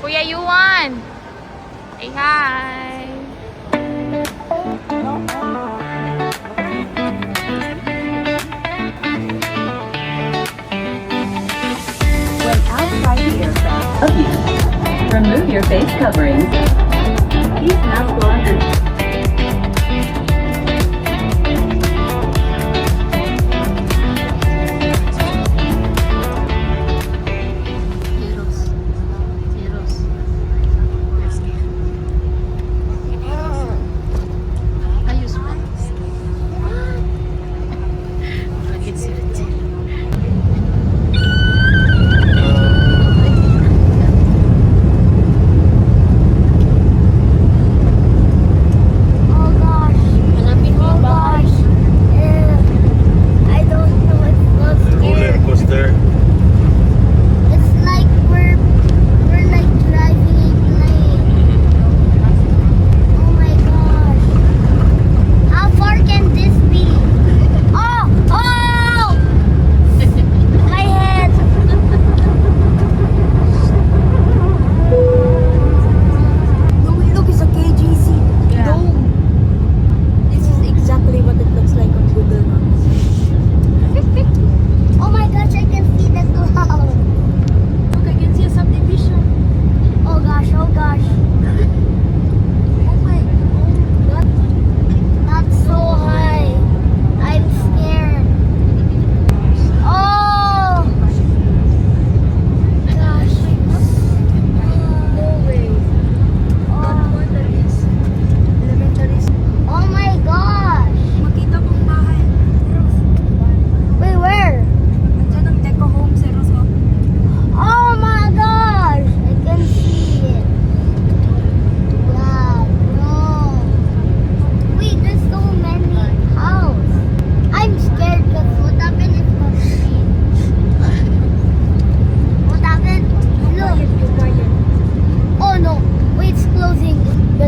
Kuya Yuan! Say hi! When outside the aircraft, remove your face covering. Please mask on and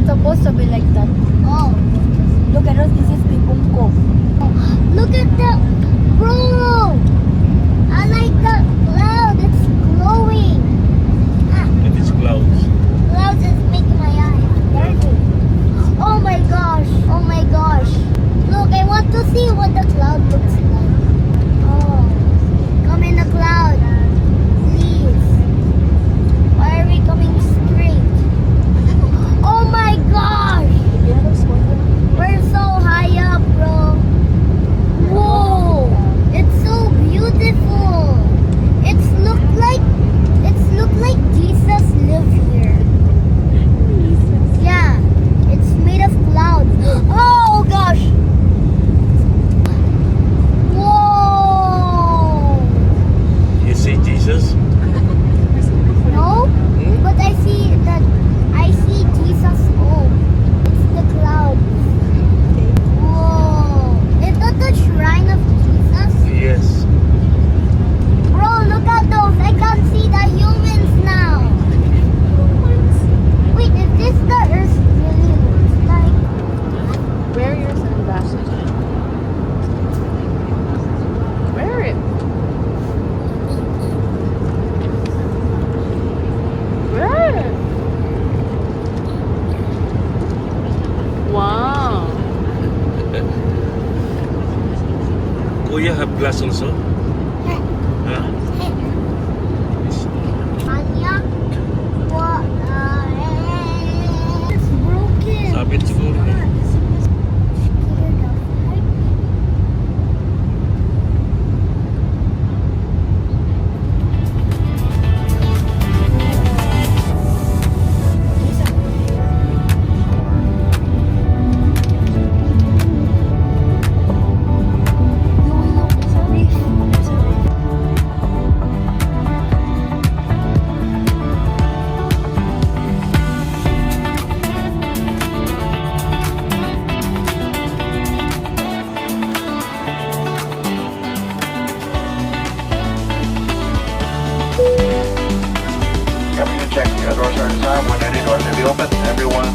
supposed to be like that. Oh. Look at us, this is Pipungko. Look at the bro. I like the cloud. It's glowing. It is clouds. Clouds is making my eyes dirty. Oh my gosh. Oh my gosh. Look, I want to see what the cloud looks like. Oh. Come in the cloud. Please. Why are we coming straight? Oh my gosh. We're so high up, bro. Whoa. It's so beautiful. It's look like Jesus lived here. Yeah. It's made of clouds. Oh gosh. Whoa. You see Jesus? No, but I see Jesus home. It's the clouds. Whoa. Is that the shrine of Jesus? Yes. Bro, look at those. I can't see the humans now. Wait, is this the earth really looks like? Wear your sunglasses. Wear it. Wear it. Wow. Kuya have glass also? Huh? Anya? What the heck? It's broken. Sabit siguro eh. Check the doors are inside. When any doors will be open, everyone